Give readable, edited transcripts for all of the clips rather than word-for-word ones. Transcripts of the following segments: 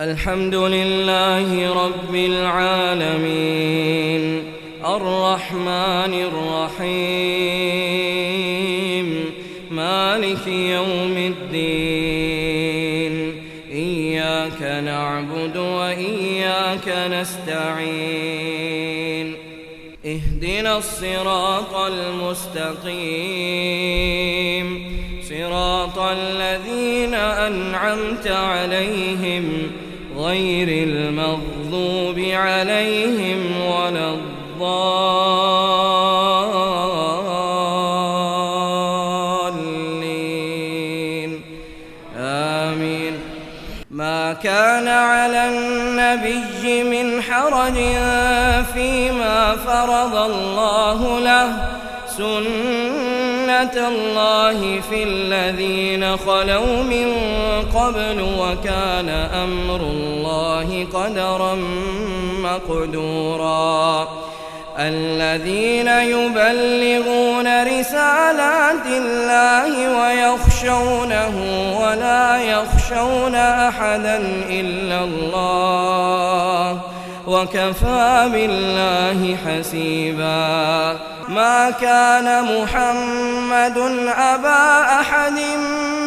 الحمد لله رب العالمين الرحمن الرحيم مالك يوم الدين إياك نعبد وإياك نستعين اهدنا الصراط المستقيم صراط الذين أنعمت عليهم غير المغضوب عليهم ولا الضالين آمين. ما كان على النبي من حرج فيما فرض الله له سنة الله في الذين خلوا من قبل وكان أمر الله قدرا مقدورا. الذين يبلغون رسالات الله ويخشونه ولا يخشون أحدا إلا الله وكفى بالله حسيبا. ما كان محمد أبا أحد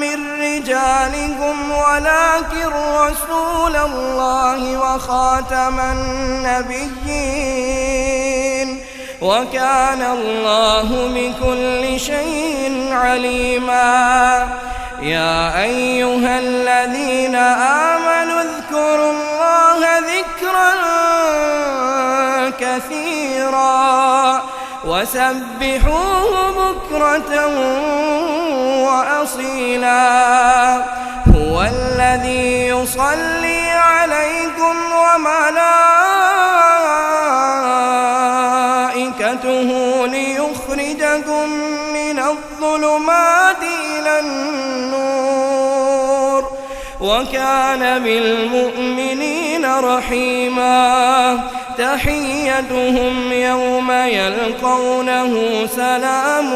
من رجالكم ولكن رسول الله وخاتم النبيين وكان الله بكل شيء عليما. يا أيها الذين آمنوا اذكروا الله ذكرا كثيرا وسبحوه بكرة وأصيلا. هو الذي يصلي عليكم وملائكته ليخرجكم من الظلمات إلى النور وكان بالمؤمنين رحيما. تحيتهم يوم يلقونه سلام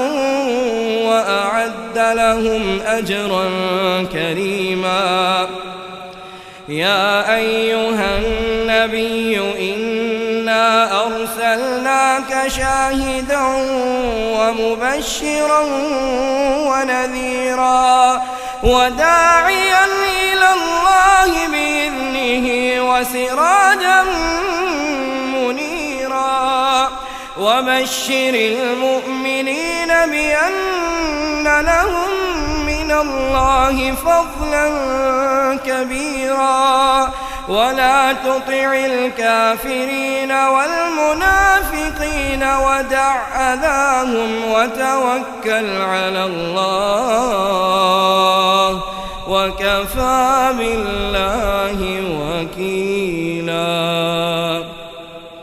وأعد لهم أجرا كريما. يا أيها النبي إنا أرسلناك شاهدا ومبشرا ونذيرا وداعيا إلى الله بإذنه وسراجا منيرا. وبشر المؤمنين بأن لهم من الله فضلا كبيرا. ولا تطع الكافرين والمنافقين ودع أذاهم وتوكل على الله وكفى بالله وكيلا.